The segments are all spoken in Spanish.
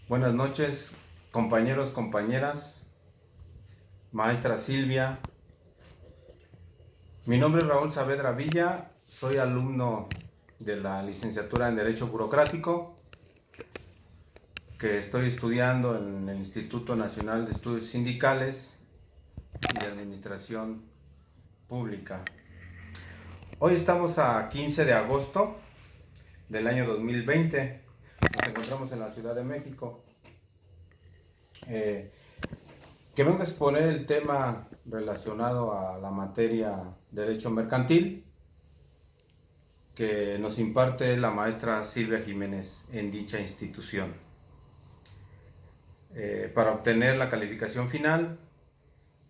Buenas noches, compañeros, compañeras, maestra Silvia. Mi nombre es Raúl Saavedra Villa, soy alumno de la licenciatura en Derecho Burocrático, que estoy estudiando en el Instituto Nacional de Estudios Sindicales y de Administración Pública. Hoy estamos a 15 de agosto del año 2020. Nos encontramos en la Ciudad de México. Que vengo a exponer el tema relacionado a la materia Derecho Mercantil que nos imparte la maestra Silvia Jiménez en dicha institución. Para obtener la calificación final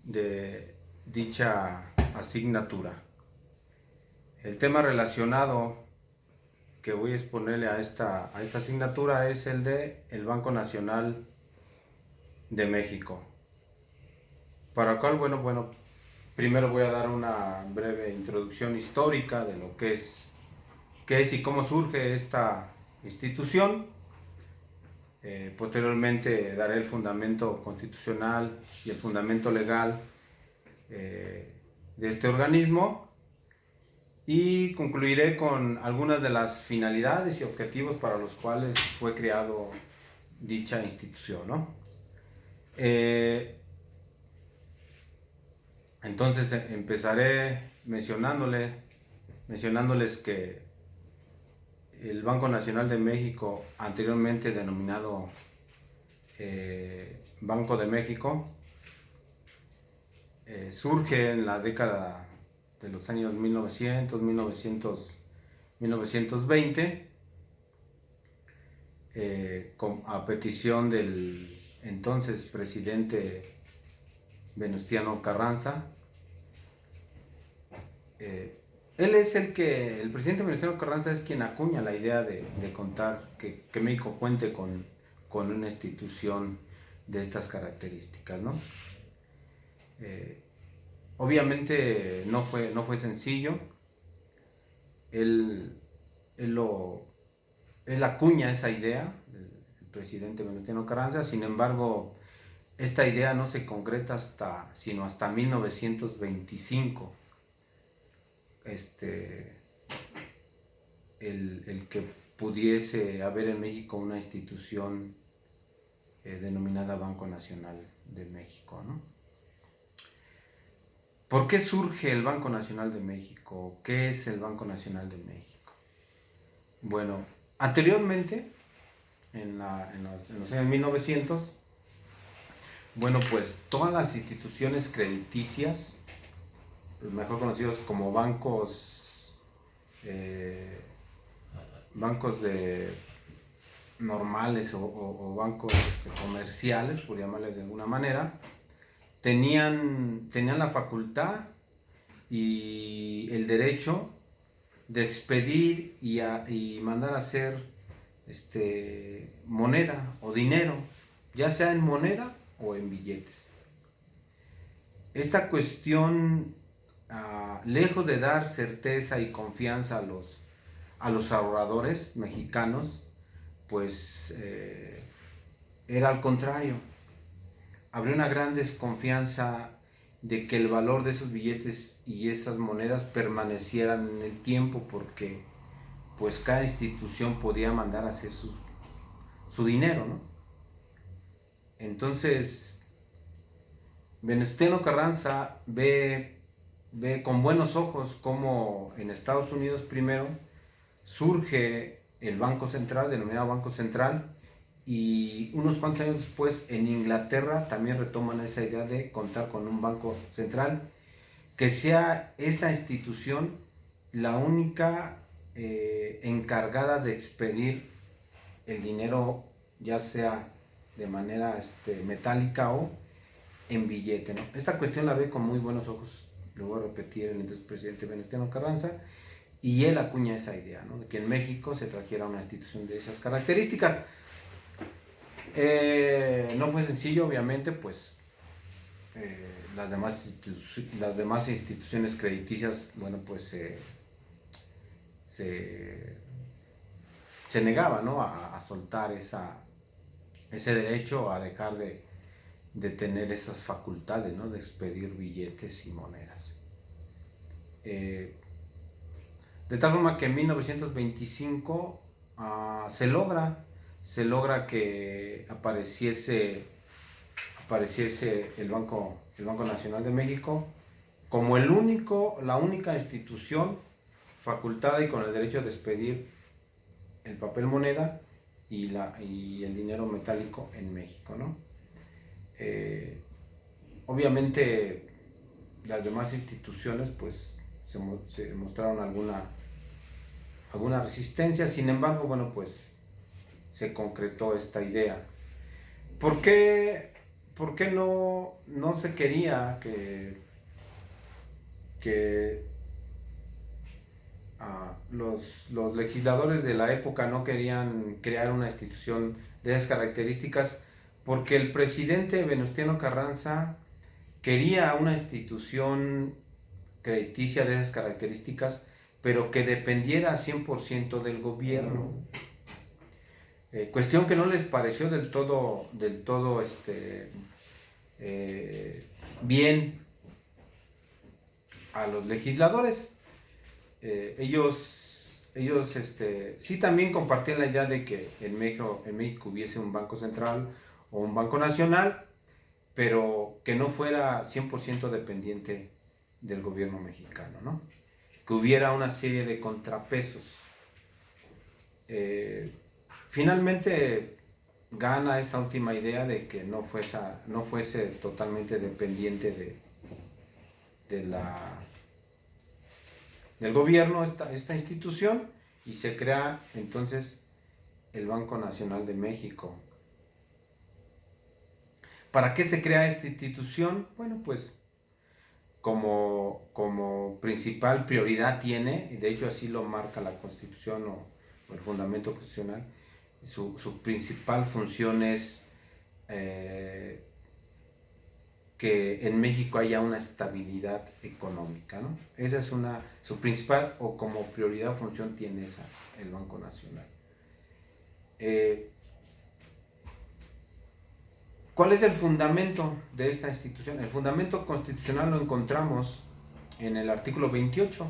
de dicha asignatura. El tema relacionado que voy a exponerle a esta asignatura es el de el Banco Nacional de México. Para lo cual, primero voy a dar una breve introducción histórica de lo que es y cómo surge esta institución. Posteriormente daré el fundamento constitucional y el fundamento legal de este organismo y concluiré con algunas de las finalidades y objetivos para los cuales fue creado dicha institución, ¿no? Entonces empezaré mencionándoles que el Banco Nacional de México, anteriormente denominado Banco de México, surge en la década de los años 1920, a petición del entonces presidente Venustiano Carranza. El presidente Venustiano Carranza es quien acuña la idea de contar que México cuente con una institución de estas características, ¿no? Obviamente no fue sencillo. Él acuña esa idea, el presidente Venustiano Carranza. Sin embargo, esta idea no se concreta sino hasta 1925. El que pudiese haber en México una institución denominada Banco Nacional de México, ¿no? ¿Por qué surge el Banco Nacional de México? ¿Qué es el Banco Nacional de México? Bueno, anteriormente, en los años 1900, pues todas las instituciones crediticias, mejor conocidos como bancos normales o bancos comerciales, por llamarles de alguna manera, tenían la facultad y el derecho de expedir y mandar a hacer moneda o dinero, ya sea en moneda o en billetes. Esta cuestión, lejos de dar certeza y confianza a los ahorradores mexicanos, pues era al contrario. Habría una gran desconfianza de que el valor de esos billetes y esas monedas permanecieran en el tiempo, porque pues cada institución podía mandar a hacer su dinero, ¿no? Entonces Venustiano Carranza ve con buenos ojos cómo en Estados Unidos primero surge el Banco Central, denominado Banco Central, y unos cuantos años después en Inglaterra también retoman esa idea de contar con un Banco Central, que sea esta institución la única encargada de expedir el dinero, ya sea de manera metálica o en billete, ¿no? Esta cuestión la ve con muy buenos ojos, lo voy a repetir, el entonces presidente Venustiano Carranza, y él acuña esa idea, ¿no?, de que en México se trajera una institución de esas características. No fue sencillo, obviamente, pues las demás instituciones crediticias, pues se negaban, ¿no?, a soltar esa ese derecho a dejar de tener esas facultades, ¿no? De expedir billetes y monedas. De tal forma que en 1925 se logra que apareciese el Banco Nacional de México como la única institución facultada y con el derecho de expedir el papel moneda y el dinero metálico en México, ¿no? Obviamente las demás instituciones pues se mostraron alguna resistencia, sin embargo, bueno, pues se concretó esta idea. ¿Por qué no se quería que los legisladores de la época no querían crear una institución de esas características? Porque el presidente Venustiano Carranza quería una institución crediticia de esas características, pero que dependiera 100% del gobierno. Cuestión que no les pareció del todo bien a los legisladores. Ellos sí también compartían la idea de que en México hubiese un banco central o un banco nacional, pero que no fuera 100% dependiente del gobierno mexicano, ¿no? Que hubiera una serie de contrapesos. Finalmente gana esta última idea de que no fuese totalmente dependiente del gobierno esta institución, y se crea entonces el Banco Nacional de México. ¿Para qué se crea esta institución? Bueno, pues como principal prioridad tiene, y de hecho así lo marca la Constitución o el fundamento constitucional, su principal función es que en México haya una estabilidad económica, ¿no? Esa es su principal o como prioridad función tiene el Banco Nacional. ¿Cuál es el fundamento de esta institución? El fundamento constitucional lo encontramos en el artículo 28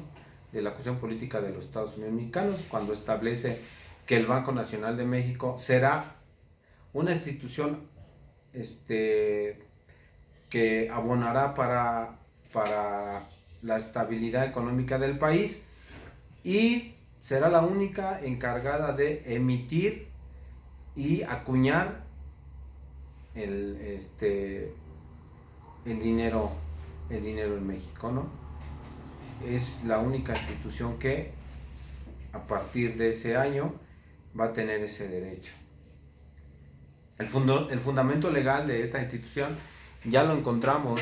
de la Constitución Política de los Estados Unidos Mexicanos, cuando establece que el Banco Nacional de México será una institución que abonará para la estabilidad económica del país y será la única encargada de emitir y acuñar el dinero en México, ¿no? Es la única institución que a partir de ese año va a tener ese derecho. El fundamento legal de esta institución ya lo encontramos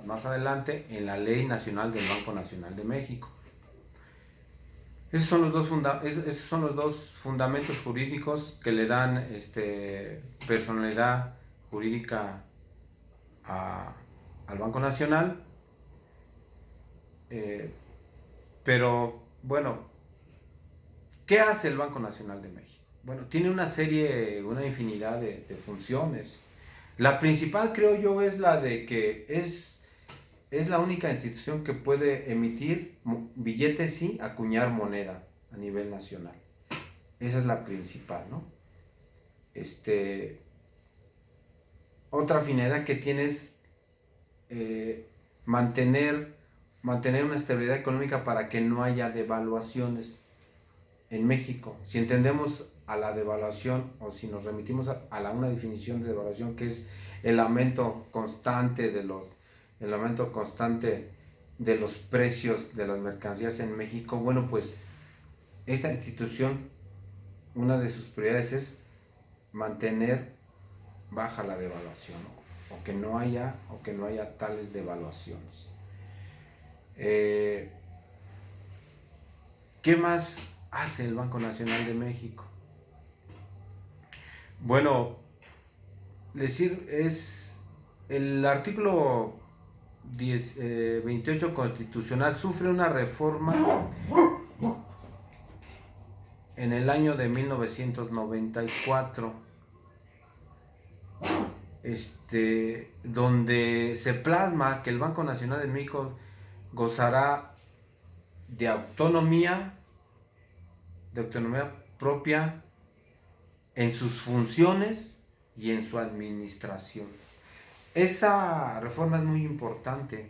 más adelante en la Ley Nacional del Banco Nacional de México. Esos son los dos fundamentos jurídicos que le dan personalidad jurídica al Banco Nacional. Pero bueno, ¿qué hace el Banco Nacional de México? Bueno, tiene una infinidad de funciones. La principal, creo yo, es la de que es la única institución que puede emitir billetes y acuñar moneda a nivel nacional. Esa es la principal, ¿no? Otra finalidad que tiene es mantener una estabilidad económica para que no haya devaluaciones en México. Si entendemos a la devaluación, o si nos remitimos a una definición de devaluación, que es el aumento constante de los precios de las mercancías en México, bueno, pues esta institución, una de sus prioridades es mantener baja la devaluación, ¿no? o que no haya tales devaluaciones. ¿Qué más hace el Banco Nacional de México? Bueno, decir es el artículo 28 constitucional sufre una reforma en el año de 1994. donde se plasma que el Banco Nacional de México gozará de autonomía propia en sus funciones y en su administración. Esa reforma es muy importante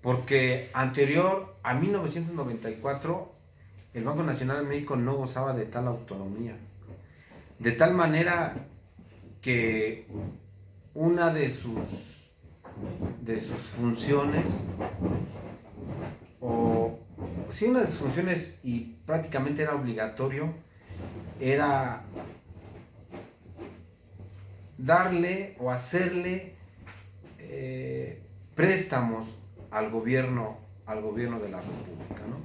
porque anterior a 1994 el Banco Nacional de México no gozaba de tal autonomía, de tal manera que una de sus funciones, o sí, una de sus funciones, y prácticamente era obligatorio, era darle o hacerle préstamos al gobierno de la República, ¿no?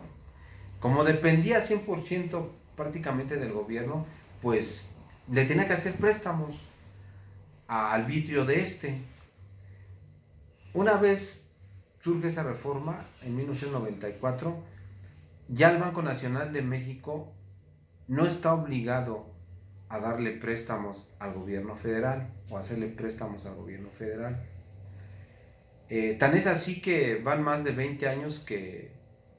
Como dependía 100% prácticamente del gobierno, pues le tenía que hacer préstamos al arbitrio de este. Una vez surge esa reforma, en 1994, ya el Banco Nacional de México no está obligado a darle préstamos al gobierno federal o hacerle préstamos al gobierno federal. Tan es así que van más de 20 años que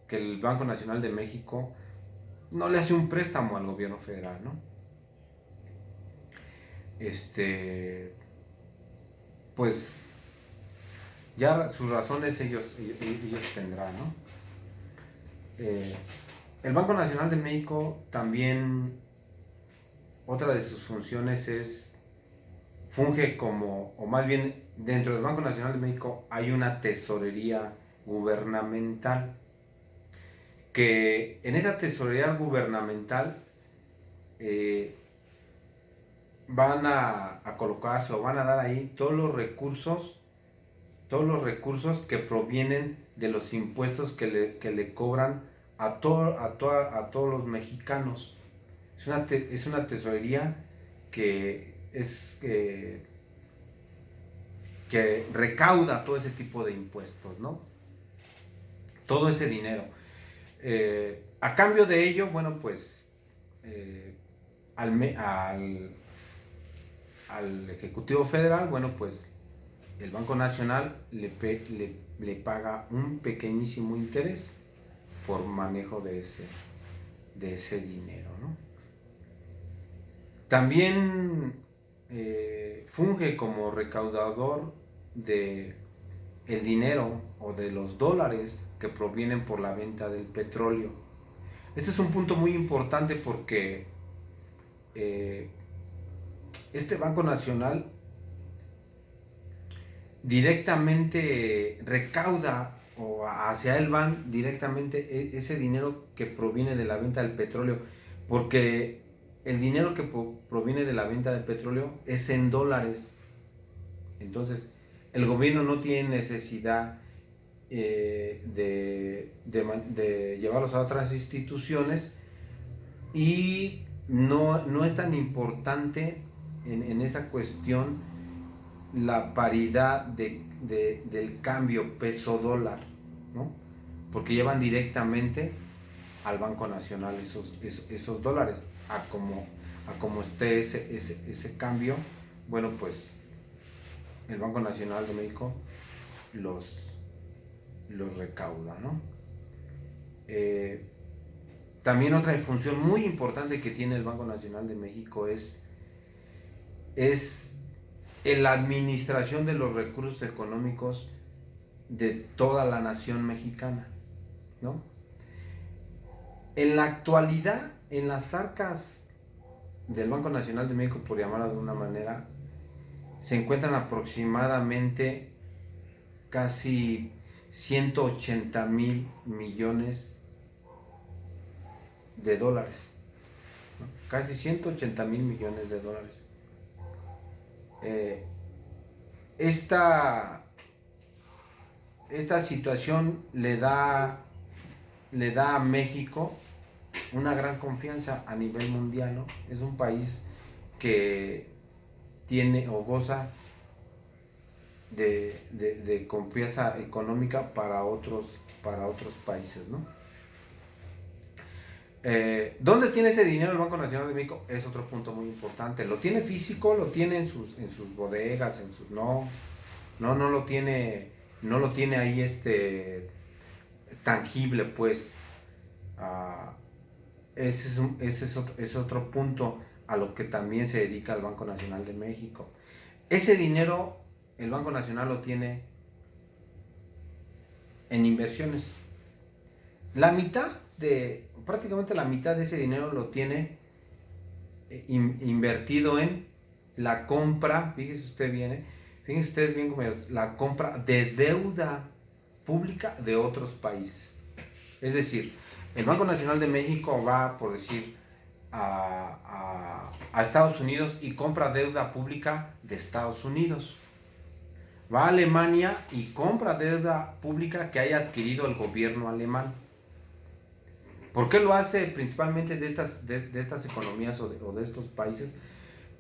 el Banco Nacional de México no le hace un préstamo al gobierno federal, ¿no? Pues ya sus razones ellos tendrán, ¿no? El Banco Nacional de México también, otra de sus funciones funge como, o más bien dentro del Banco Nacional de México hay una tesorería gubernamental, que en esa tesorería gubernamental van a colocarse o van a dar ahí todos los recursos que provienen de los impuestos que le cobran a todos los mexicanos. Es una tesorería que recauda todo ese tipo de impuestos, ¿no? Todo ese dinero. A cambio de ello, bueno, pues al Ejecutivo Federal, bueno, pues el Banco Nacional le paga un pequeñísimo interés por manejo de ese dinero, ¿no? También funge como recaudador de el dinero o de los dólares que provienen por la venta del petróleo. Este es un punto muy importante porque este Banco Nacional directamente recauda, o hacia él van directamente ese dinero que proviene de la venta del petróleo, porque el dinero que proviene de la venta del petróleo es en dólares. Entonces el gobierno no tiene necesidad de llevarlos a otras instituciones, y no es tan importante en esa cuestión la paridad del cambio peso-dólar, ¿no? Porque llevan directamente al Banco Nacional esos dólares, a como esté ese cambio. Bueno, pues el Banco Nacional de México los recauda, ¿no? También otra función muy importante que tiene el Banco Nacional de México es en la administración de los recursos económicos de toda la nación mexicana, ¿no? En la actualidad, en las arcas del Banco Nacional de México, por llamarlo de una manera, se encuentran aproximadamente casi 180,000 millones de dólares, ¿no? Casi 180,000 millones de dólares. Esta situación le da a México una gran confianza a nivel mundial, ¿no? Es un país que tiene o goza de confianza económica para otros países, ¿no? ¿Dónde tiene ese dinero el Banco Nacional de México? Es otro punto muy importante. ¿Lo tiene físico? ¿Lo tiene en sus bodegas? No lo tiene, no lo tiene ahí tangible, pues. Ah, ese es otro punto a lo que también se dedica el Banco Nacional de México. Ese dinero el Banco Nacional lo tiene en inversiones. Prácticamente la mitad de ese dinero lo tiene invertido en la compra, fíjense ustedes bien como la compra de deuda pública de otros países. Es decir, el Banco Nacional de México va, por decir, a Estados Unidos y compra deuda pública de Estados Unidos. Va a Alemania y compra deuda pública que haya adquirido el gobierno alemán. ¿Por qué lo hace principalmente de estas economías o de estos países?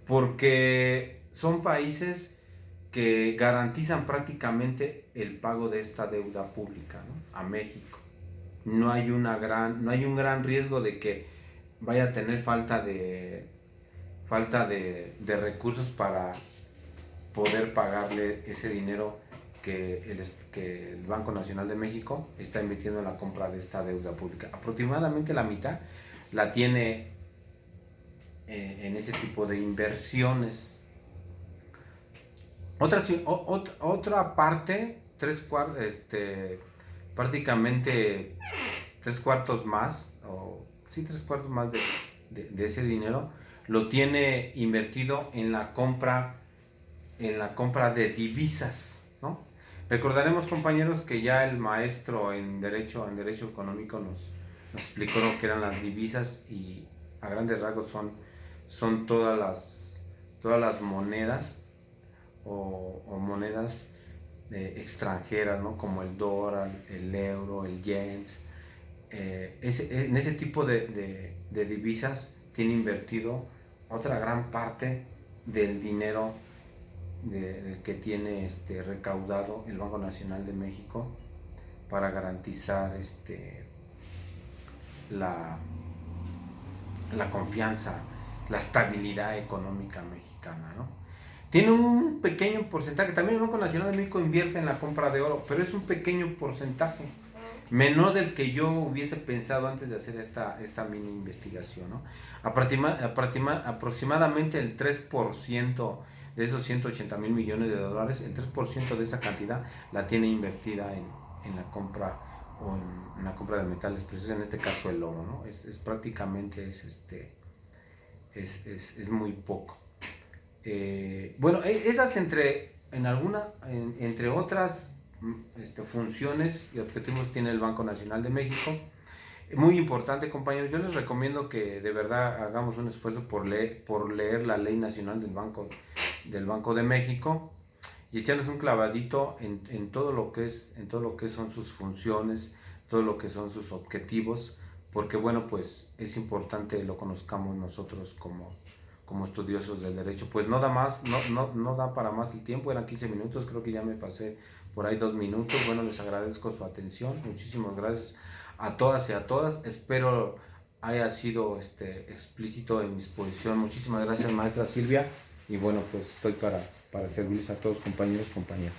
Porque son países que garantizan prácticamente el pago de esta deuda pública, ¿no?, a México. No hay un gran riesgo de que vaya a tener falta de recursos para poder pagarle ese dinero que el Banco Nacional de México está invirtiendo en la compra de esta deuda pública. Aproximadamente la mitad la tiene en ese tipo de inversiones. Otra parte, prácticamente tres cuartos más de ese dinero lo tiene invertido en la compra de divisas, ¿no? Recordaremos, compañeros, que ya el maestro en derecho económico nos explicó lo que eran las divisas, y a grandes rasgos son todas las monedas o monedas extranjeras, ¿no?, como el dólar, el euro, el yen. En ese tipo de divisas tiene invertido otra gran parte del dinero que tiene recaudado el Banco Nacional de México para garantizar la confianza, la estabilidad económica mexicana, ¿no? Tiene un pequeño porcentaje, también el Banco Nacional de México invierte en la compra de oro, pero es un pequeño porcentaje, menor del que yo hubiese pensado antes de hacer esta mini investigación, ¿no? Aproximadamente el 3% de esos 180 mil millones de dólares, el 3% de esa cantidad la tiene invertida en la compra en la compra de metales preciosos, en este caso el oro, ¿no? Prácticamente es muy poco. Bueno, esas entre otras funciones y objetivos tiene el Banco Nacional de México. Muy importante, compañeros, yo les recomiendo que de verdad hagamos un esfuerzo por leer la Ley Nacional del Banco de México y echarles un clavadito en todo lo que son sus funciones, todo lo que son sus objetivos, porque bueno, pues es importante lo conozcamos nosotros como estudiosos del derecho. Pues no da para más el tiempo, eran 15 minutos, creo que ya me pasé por ahí 2 minutos. Bueno, les agradezco su atención, muchísimas gracias a todas y a todas, espero haya sido explícito en mi exposición. Muchísimas gracias, maestra Silvia, y bueno, pues estoy para servirles a todos, compañeros, compañeras.